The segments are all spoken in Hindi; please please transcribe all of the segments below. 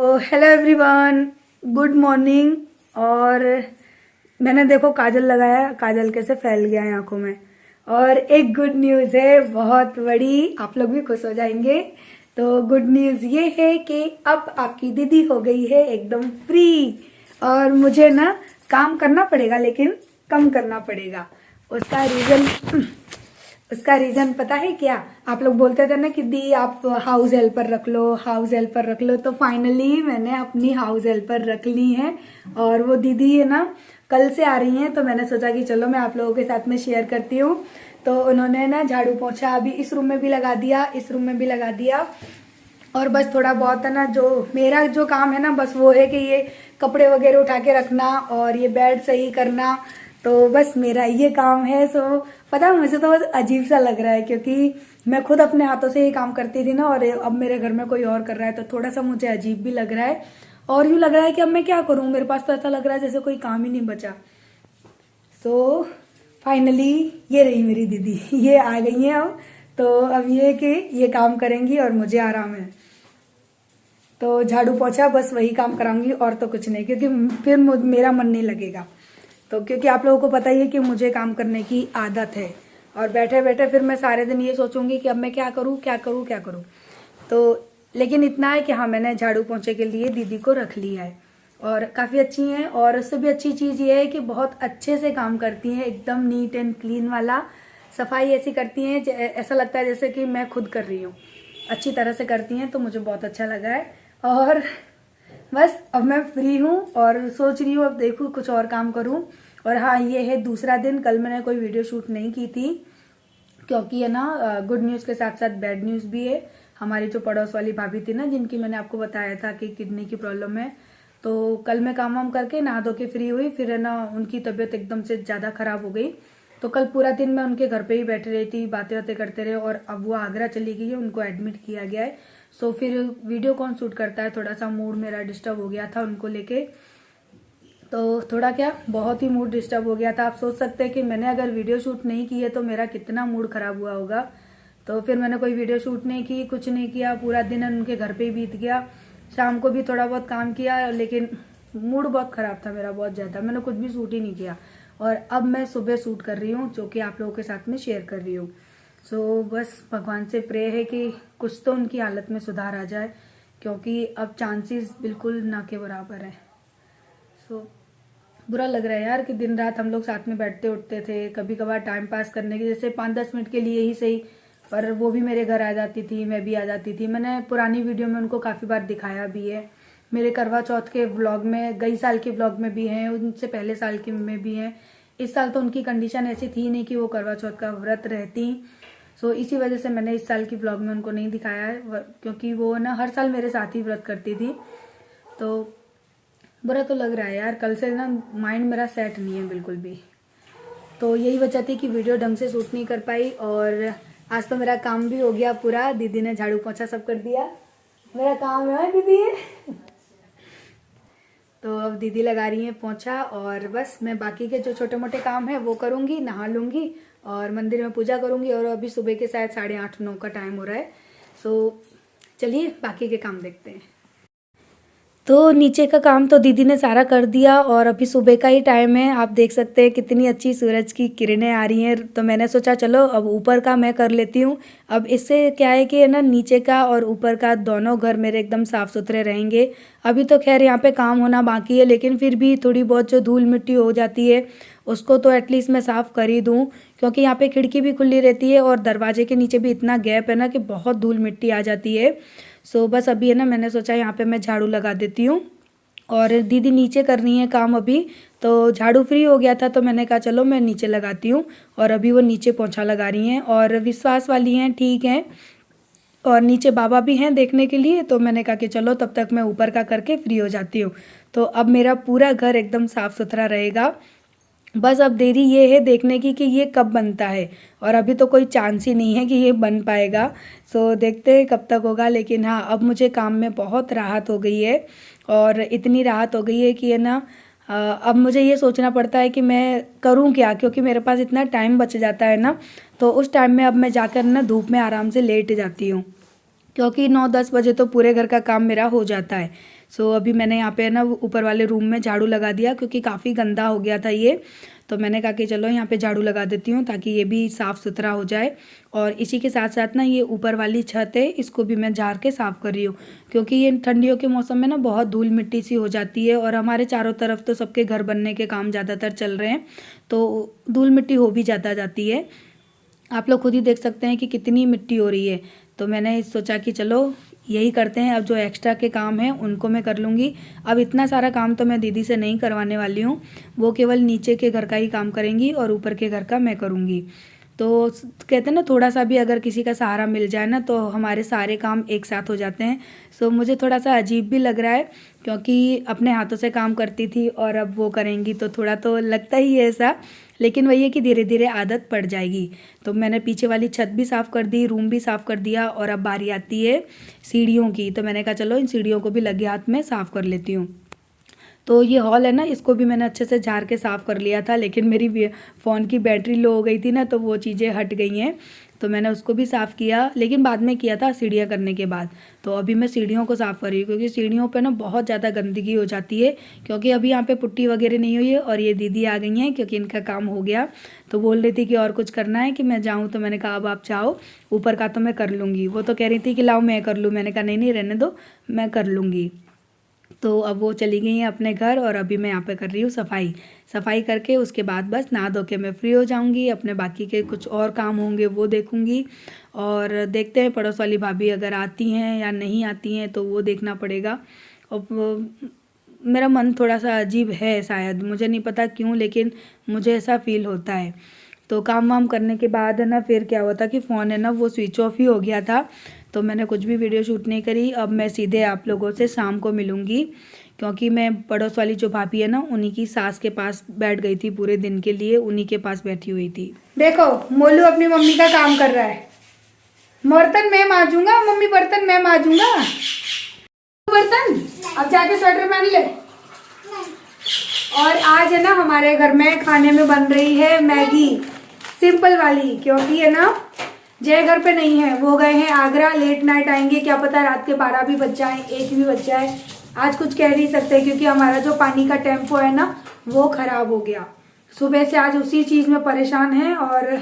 तो हेलो एवरीवन, गुड मॉर्निंग। और मैंने देखो काजल लगाया, काजल कैसे फैल गया है आंखों में। और एक गुड न्यूज़ है बहुत बड़ी, आप लोग भी खुश हो जाएंगे। तो गुड न्यूज़ ये है कि अब आपकी दीदी हो गई है एकदम फ्री। और मुझे ना काम करना पड़ेगा लेकिन कम करना पड़ेगा। उसका रीज़न उसका रीज़न पता है क्या? आप लोग बोलते थे ना कि दी आप हाउस हेल्पर रख लो, हाउस हेल्पर रख लो। तो फाइनली मैंने अपनी हाउस हेल्पर रख ली है। और वो दीदी है ना कल से आ रही हैं, तो मैंने सोचा कि चलो मैं आप लोगों के साथ में शेयर करती हूँ। तो उन्होंने ना झाड़ू पोछा अभी इस रूम में भी लगा दिया, इस रूम में भी लगा दिया। और बस थोड़ा बहुत है ना, जो मेरा जो काम है ना बस वो है कि ये कपड़े वगैरह उठा के रखना और ये बेड सही करना। तो बस मेरा ये काम है। सो पता है मुझे तो बस अजीब सा लग रहा है क्योंकि मैं खुद अपने हाथों से ये काम करती थी ना, और अब मेरे घर में कोई और कर रहा है तो थोड़ा सा मुझे अजीब भी लग रहा है। और यूँ लग रहा है कि अब मैं क्या करूँ, मेरे पास तो ऐसा लग रहा है जैसे कोई काम ही नहीं बचा। सो फाइनली ये रही मेरी दीदी ये आ गई है अब। तो अब ये कि ये काम करेंगी और मुझे आराम है। तो झाड़ू पोछा बस वही काम कराऊंगी और तो कुछ नहीं, क्योंकि फिर मेरा मन नहीं लगेगा। तो क्योंकि आप लोगों को पता ही है कि मुझे काम करने की आदत है, और बैठे बैठे फिर मैं सारे दिन ये सोचूंगी कि अब मैं क्या करूँ क्या करूँ क्या करूँ। तो लेकिन इतना है कि हाँ, मैंने झाड़ू पोछे के लिए दीदी को रख लिया है और काफ़ी अच्छी हैं। और उससे भी अच्छी चीज़ ये है कि बहुत अच्छे से काम करती हैं, एकदम नीट एंड क्लीन वाला। सफाई ऐसी करती हैं ऐसा लगता है जैसे कि मैं खुद कर रही हूँ, अच्छी तरह से करती हैं। तो मुझे बहुत अच्छा लगा है। और बस अब मैं फ्री हूँ और सोच रही हूँ अब देखूँ कुछ और काम करूँ। और हाँ, ये है दूसरा दिन, कल मैंने कोई वीडियो शूट नहीं की थी क्योंकि है ना गुड न्यूज़ के साथ साथ बैड न्यूज़ भी है। हमारी जो पड़ोस वाली भाभी थी ना, जिनकी मैंने आपको बताया था कि किडनी की प्रॉब्लम है, तो कल मैं काम वाम करके नहा धो के फ्री हुई, फिर है ना उनकी तबीयत एकदम से ज़्यादा खराब हो गई। तो कल पूरा दिन मैं उनके घर पे ही बैठी रही थी, बातें बातें करते रहे। और अब वो आगरा चली गई है, उनको एडमिट किया गया है। सो फिर वीडियो कौन शूट करता है, थोड़ा सा मूड मेरा डिस्टर्ब हो गया था उनको लेके। तो थोड़ा क्या, बहुत ही मूड डिस्टर्ब हो गया था। आप सोच सकते हैं कि मैंने अगर वीडियो शूट नहीं की है तो मेरा कितना मूड खराब हुआ होगा। तो फिर मैंने कोई वीडियो शूट नहीं की, कुछ नहीं किया, पूरा दिन उनके घर पे ही बीत गया। शाम को भी थोड़ा बहुत काम किया, लेकिन मूड बहुत ख़राब था मेरा, बहुत ज़्यादा। मैंने कुछ भी शूट ही नहीं किया। और अब मैं सुबह शूट कर रही हूँ, जो कि आप लोगों के साथ में शेयर कर रही हूँ। सो बस भगवान से प्रे है कि कुछ तो उनकी हालत में सुधार आ जाए, क्योंकि अब चांसेस बिल्कुल ना के बराबर है। सो बुरा लग रहा है यार कि दिन रात हम लोग साथ में बैठते उठते थे, कभी कभार टाइम पास करने के, जैसे 5-10 मिनट के लिए ही सही, पर वो भी मेरे घर आ जाती थी, मैं भी आ जाती थी। मैंने पुरानी वीडियो में उनको काफ़ी बार दिखाया भी है, मेरे करवा चौथ के व्लॉग में, गई साल के व्लॉग में भी हैं, उनसे पहले साल के में भी हैं। इस साल तो उनकी कंडीशन ऐसी थी नहीं कि वो करवा चौथ का व्रत रहती। सो इसी वजह से मैंने इस साल की व्लॉग में उनको नहीं दिखाया है, क्योंकि वो ना हर साल मेरे साथ ही व्रत करती थी। तो बुरा तो लग रहा है यार, कल से ना माइंड मेरा सेट नहीं है बिल्कुल भी। तो यही वजह थी कि वीडियो ढंग से शूट नहीं कर पाई। और आज तो मेरा काम भी हो गया पूरा, दीदी ने झाड़ू पोछा सब कर दिया। मेरा काम है दीदी तो अब दीदी लगा रही है पोछा, और बस मैं बाकी के जो छोटे मोटे काम है वो करूँगी, नहा लूँगी और मंदिर में पूजा करूँगी। और अभी सुबह के शायद 8:30-9 का टाइम हो रहा है। सो चलिए बाकी के काम देखते हैं। तो नीचे का काम तो दीदी ने सारा कर दिया, और अभी सुबह का ही टाइम है। आप देख सकते हैं कितनी अच्छी सूरज की किरणें आ रही हैं। तो मैंने सोचा चलो अब ऊपर का मैं कर लेती हूँ। अब इससे क्या है कि है ना, नीचे का और ऊपर का दोनों घर मेरे एकदम साफ़ सुथरे रहेंगे। अभी तो खैर यहाँ पे काम होना बाकी है, लेकिन फिर भी थोड़ी बहुत जो धूल मिट्टी हो जाती है उसको तो एटलीस्ट मैं साफ़ कर ही दूँ, क्योंकि यहाँ पे खिड़की भी खुली रहती है और दरवाजे के नीचे भी इतना गैप है ना कि बहुत धूल मिट्टी आ जाती है। सो बस अभी है ना, मैंने सोचा यहाँ पे मैं झाड़ू लगा देती हूँ। और दीदी नीचे कर रही है काम अभी, तो झाड़ू फ्री हो गया था तो मैंने कहा चलो मैं नीचे लगाती हूँ। और अभी वो नीचे पोछा लगा रही हैं, और विश्वास वाली हैं, ठीक हैं। और नीचे बाबा भी हैं देखने के लिए, तो मैंने कहा कि चलो तब तक मैं ऊपर का करके फ्री हो जाती हूँ। तो अब मेरा पूरा घर एकदम साफ़ सुथरा रहेगा। बस अब देरी ये है देखने की कि ये कब बनता है, और अभी तो कोई चांस ही नहीं है कि ये बन पाएगा। सो देखते हैं कब तक होगा। लेकिन हाँ, अब मुझे काम में बहुत राहत हो गई है, और इतनी राहत हो गई है कि है ना, अब मुझे ये सोचना पड़ता है कि मैं करूँ क्या, क्योंकि मेरे पास इतना टाइम बच जाता है ना। तो उस टाइम में अब मैं जाकर ना धूप में आराम से लेट जाती हूँ। क्योंकि 9-10 बजे तो पूरे घर का काम मेरा हो जाता है। सो अभी मैंने यहाँ पे ना ऊपर वाले रूम में झाड़ू लगा दिया, क्योंकि काफ़ी गंदा हो गया था ये। तो मैंने कहा कि चलो यहाँ पे झाड़ू लगा देती हूँ ताकि ये भी साफ़ सुथरा हो जाए। और इसी के साथ साथ ना ये ऊपर वाली छत है, इसको भी मैं झाड़ के साफ़ कर रही हूँ, क्योंकि ये ठंडियों के मौसम में ना बहुत धूल मिट्टी सी हो जाती है। और हमारे चारों तरफ तो सबके घर बनने के काम ज़्यादातर चल रहे हैं, तो धूल मिट्टी हो भी ज़्यादा जाती है। आप लोग खुद ही देख सकते हैं कि कितनी मिट्टी हो रही है। तो मैंने सोचा कि चलो यही करते हैं, अब जो एक्स्ट्रा के काम हैं उनको मैं कर लूँगी। अब इतना सारा काम तो मैं दीदी से नहीं करवाने वाली हूँ, वो केवल नीचे के घर का ही काम करेंगी और ऊपर के घर का मैं करूँगी। तो कहते हैं ना, थोड़ा सा भी अगर किसी का सहारा मिल जाए ना तो हमारे सारे काम एक साथ हो जाते हैं। सो मुझे थोड़ा सा अजीब भी लग रहा है, क्योंकि अपने हाथों से काम करती थी और अब वो करेंगी तो थोड़ा तो लगता ही है ऐसा, लेकिन वही है कि धीरे धीरे आदत पड़ जाएगी। तो मैंने पीछे वाली छत भी साफ़ कर दी, रूम भी साफ़ कर दिया, और अब बारी आती है सीढ़ियों की। तो मैंने कहा चलो इन सीढ़ियों को भी लगे हाथ में साफ़ कर लेती हूँ। तो ये हॉल है ना, इसको भी मैंने अच्छे से झाड़ के साफ़ कर लिया था, लेकिन मेरी फ़ोन की बैटरी लो हो गई थी ना, तो वो चीज़ें हट गई हैं। तो मैंने उसको भी साफ़ किया, लेकिन बाद में किया था सीढ़ियाँ करने के बाद। तो अभी मैं सीढ़ियों को साफ़ कर रही हूँ, क्योंकि सीढ़ियों पे ना बहुत ज़्यादा गंदगी हो जाती है। क्योंकि अभी यहाँ पे पुट्टी वगैरह नहीं हुई है, और ये दीदी आ गई हैं क्योंकि इनका काम हो गया। तो बोल रही थी कि और कुछ करना है कि मैं जाऊँ, तो मैंने कहा अब आप जाओ, ऊपर का तो मैं कर लूँगी। वो तो कह रही थी कि लाओ मैं कर लूँ, मैंने कहा नहीं नहीं रहने दो, मैं कर लूँगी। तो अब वो चली गई हैं अपने घर, और अभी मैं यहाँ पे कर रही हूँ सफाई। सफाई करके उसके बाद बस नहा धो के मैं फ्री हो जाऊँगी, अपने बाकी के कुछ और काम होंगे वो देखूँगी। और देखते हैं पड़ोस वाली भाभी अगर आती हैं या नहीं आती हैं, तो वो देखना पड़ेगा। और मेरा मन थोड़ा सा अजीब है, शायद मुझे नहीं पता क्यों, लेकिन मुझे ऐसा फील होता है। तो काम वाम करने के बाद है ना, फिर क्या हुआ था कि फ़ोन है ना वो स्विच ऑफ ही हो गया था। तो मैंने कुछ भी वीडियो शूट नहीं करी। अब मैं सीधे आप लोगों से शाम को मिलूँगी, क्योंकि मैं पड़ोस वाली जो भाभी है ना, उन्हीं की सास के पास बैठ गई थी पूरे दिन के लिए, उन्हीं के पास बैठी हुई थी। देखो मोलू अपनी मम्मी का काम कर रहा है। बर्तन मैं मांजूंगा मम्मी, बर्तन मैं मांजूंगा। बर्तन अब जाके स्वेटर पहन ले। और आज है ना हमारे घर में खाने में बन रही है मैगी, सिंपल वाली, क्योंकि है ना जय घर पे नहीं है, वो गए हैं आगरा, लेट नाइट आएंगे, क्या पता रात के 12 भी बज जाए, 1 भी बज जाए। आज कुछ कह नहीं सकते, क्योंकि हमारा जो पानी का टेम्पो है ना वो खराब हो गया। सुबह से आज उसी चीज में परेशान है। और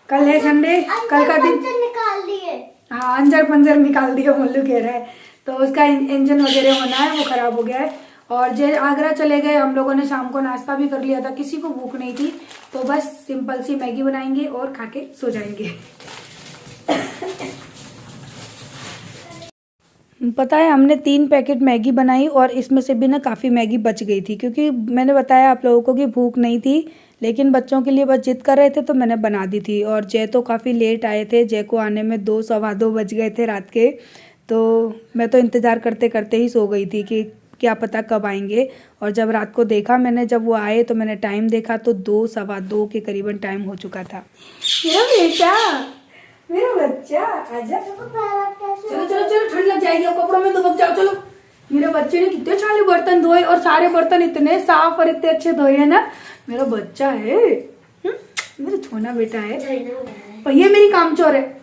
कल है संडे, कल का दिन निकाल दिए। हाँ, अंजर पंजर निकाल दिया मोलू कह रहा है। तो उसका इंजन वगैरह होना है, वो खराब हो गया है। और जय आगरा चले गए, हम लोगों ने शाम को नाश्ता भी कर लिया था, किसी को भूख नहीं थी। तो बस सिंपल सी मैगी बनाएंगे और खा के सो जाएंगे। पता है हमने 3 पैकेट मैगी बनाई, और इसमें से भी ना काफ़ी मैगी बच गई थी, क्योंकि मैंने बताया आप लोगों को कि भूख नहीं थी, लेकिन बच्चों के लिए बस जिद कर रहे थे तो मैंने बना दी थी। और जय तो काफ़ी लेट आए थे, जय को आने में 2 सवा 2 बज गए थे रात के। तो मैं तो इंतज़ार करते करते ही सो गई थी कि क्या पता कब आएंगे। और जब रात को देखा मैंने, जब वो आए तो मैंने टाइम देखा तो 2 सवा 2 के करीबन टाइम हो चुका था। मेरा बेटा, मेरा बच्चा आजा। चलो चलो चलो, ठंड लग जाएगी, अब कपड़ों में दुबक जाओ, चलो। मेरे बच्चे ने कितने सारे बर्तन धोए, और सारे बर्तन इतने साफ और इतने अच्छे धोए है ना। मेरा बच्चा है, मेरा छोना बेटा है। ये मेरी कामचोर है,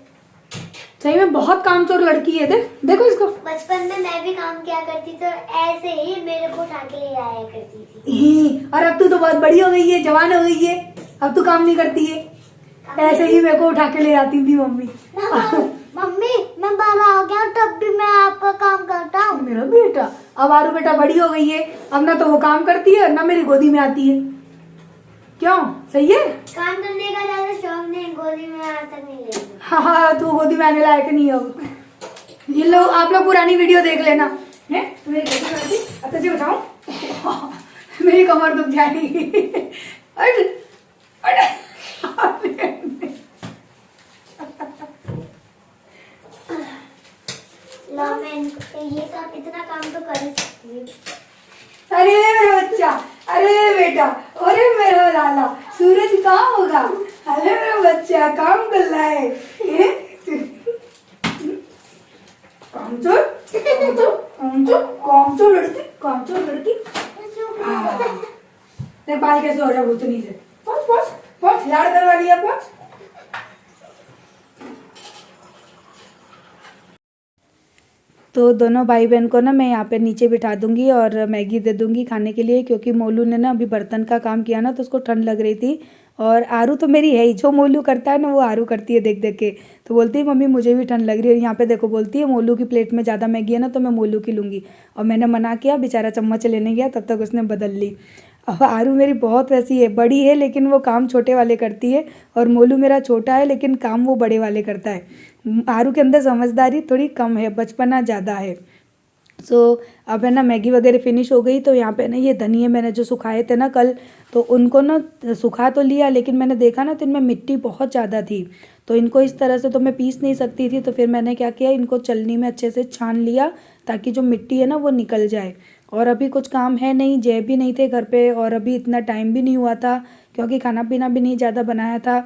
सही में बहुत कामचोर लड़की है। देखो इसको। बचपन में मैं भी काम किया करती तो ऐसे ही मेरे को उठा के ले आया करती थी। और अब तू तो बहुत बड़ी हो गई है, जवान हो गई है, अब तू काम नहीं करती है। ऐसे ही मेरे को उठा के ले जाती थी मम्मी। मम्मी मैं बड़ा हो गया तब भी मैं आपका काम करता हूँ। मेरा बेटा, अब आरू बेटा बड़ी हो गई है, अब ना तो वो काम करती है ना मेरी गोदी में आती है। क्यों, सही है? काम करने का ज्यादा शौक नहीं, गोदी में आज तक नहीं ले। हाँ, तू गोदी में आने लायक नहीं हो। ये लोग, आप लोग पुरानी वीडियो देख लेना है। तो मेरी गोदी में आती, अच्छा जी बताऊं, मेरी कमर दुख जाएगी। ये काम, इतना काम तो कर ही सकती हूँ। अरे मेरा बच्चा, अरे बेटा, अरे मेरा लाला, सूरज कहाँ होगा? अरे मेरा बच्चा काम कर रहा है। कामचोर, कामचोर, कामचोर, कामचोर लड़की, कामचोर लड़की। देख बाल कैसे हो रहा है भूतनी से। पहुंच पहुंच पहुंच, लाड़ करवा लिया, पहुंच। तो दोनों भाई बहन को ना मैं यहाँ पे नीचे बिठा दूंगी और मैगी दे दूंगी खाने के लिए, क्योंकि मोलू ने ना अभी बर्तन का काम किया ना तो उसको ठंड लग रही थी। और आरू तो मेरी है ही, जो मोलू करता है ना वो आरू करती है देख देख के। तो बोलती है मम्मी मुझे भी ठंड लग रही है। और यहाँ पे देखो बोलती है मोलू की प्लेट में ज़्यादा मैगी है ना तो मैं मोलू की लूँगी। और मैंने मना किया, बेचारा चम्मच लेने गया तब तक उसने बदल ली। अब आरू मेरी बहुत वैसी है, बड़ी है लेकिन वो काम छोटे वाले करती है, और मोलू मेरा छोटा है लेकिन काम वो बड़े वाले करता है। आरू के अंदर समझदारी थोड़ी कम है, बचपना ज़्यादा है। अब है ना मैगी वगैरह फिनिश हो गई। तो यहाँ पे ना ये धनिया मैंने जो सुखाए थे ना कल, तो उनको ना सुखा तो लिया, लेकिन मैंने देखा ना तो इनमें मिट्टी बहुत ज़्यादा थी। तो इनको इस तरह से तो मैं पीस नहीं सकती थी, तो फिर मैंने क्या किया, इनको चलनी में अच्छे से छान लिया ताकि जो मिट्टी है ना वो निकल जाए। और अभी कुछ काम है नहीं, जय भी नहीं थे घर पे, और अभी इतना टाइम भी नहीं हुआ था क्योंकि खाना पीना भी नहीं ज़्यादा बनाया था।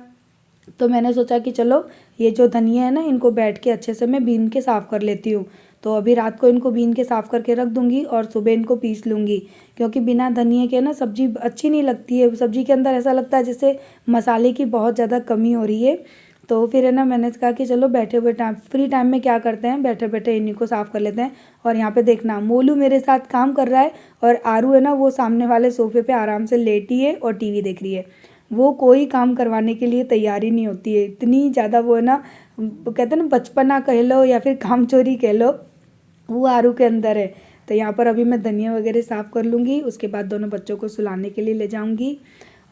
तो मैंने सोचा कि चलो ये जो धनिया है ना इनको बैठ के अच्छे से मैं बीन के साफ़ कर लेती हूँ। तो अभी रात को इनको बीन के साफ़ करके रख दूँगी और सुबह इनको पीस लूँगी, क्योंकि बिना धनिए के ना सब्ज़ी अच्छी नहीं लगती है। सब्ज़ी के अंदर ऐसा लगता है जैसे मसाले की बहुत ज़्यादा कमी हो रही है। तो फिर है ना मैंने कहा कि चलो बैठे हुए टाइम फ्री टाइम में क्या करते हैं, बैठे बैठे इन्हीं को साफ़ कर लेते हैं। और यहाँ पे देखना मोलू मेरे साथ काम कर रहा है और आरू है ना वो सामने वाले सोफे पे आराम से लेटी है और टीवी देख रही है। वो कोई काम करवाने के लिए तैयार ही नहीं होती है, इतनी ज़्यादा वो है ना, कहते हैं ना बचपना कह लो या फिर काम चोरी कह लो, वो आरू के अंदर है। तो यहाँ पर अभी मैं धनिया वगैरह साफ़ कर लूँगी, उसके बाद दोनों बच्चों को सुलाने के लिए ले जाऊँगी।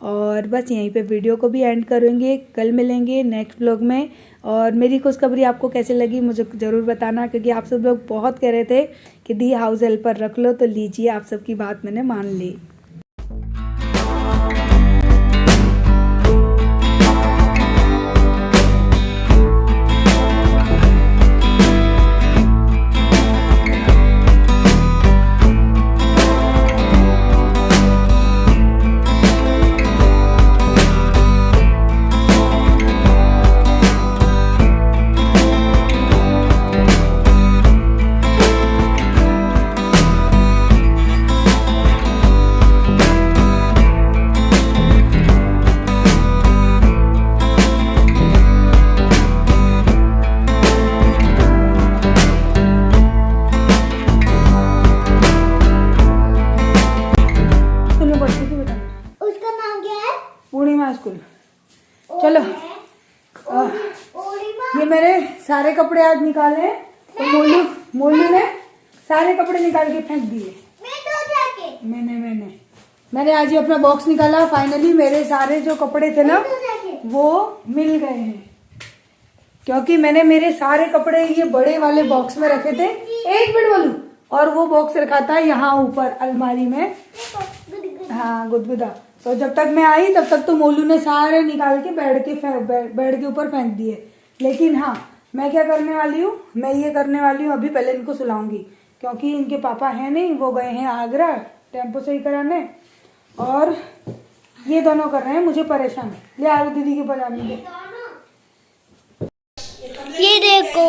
और बस यहीं पे वीडियो को भी एंड करेंगे। कल मिलेंगे नेक्स्ट व्लॉग में। और मेरी खुशखबरी आपको कैसे लगी मुझे ज़रूर बताना, क्योंकि आप सब लोग बहुत कह रहे थे कि दी हाउस हेल्पर रख लो, तो लीजिए आप सबकी बात मैंने मान ली। उसका नाम क्या है? पूर्णिमा स्कूल। चलो ये मैंने सारे कपड़े आज निकाले हैं, तो मोलू ने सारे कपड़े निकाल के फेंक दिए। मैंने आज ही अपना बॉक्स निकाला। फाइनली मेरे सारे जो कपड़े थे ना वो मिल गए हैं, क्योंकि मैंने मेरे सारे कपड़े ये बड़े वाले बॉक्स में रखे थे। एक मिनट बोलू, और वो बॉक्स रखा था यहाँ ऊपर अलमारी में। हाँ गुदगुदा। तो जब तक मैं आई तब तक तो मोलू ने सारे निकाल के बेड के ऊपर फेंक दिए। लेकिन हाँ मैं क्या करने वाली हूँ, मैं ये करने वाली हूँ, अभी पहले इनको सुलाऊंगी, क्योंकि इनके पापा है नहीं, वो गए हैं आगरा टेम्पो सही कराने, और ये दोनों कर रहे हैं मुझे परेशान। ले आरू दीदी के पजामे दे। ये देखो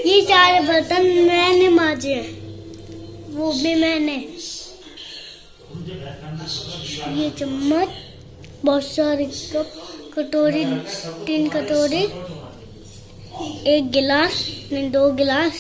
ये सारे बर्तन मैंने मांजे हैं, वो भी मैंने। ये चम्मच, बहुत सारी कप, कटोरी, 3 कटोरी, 1 गिलास, 2 गिलास,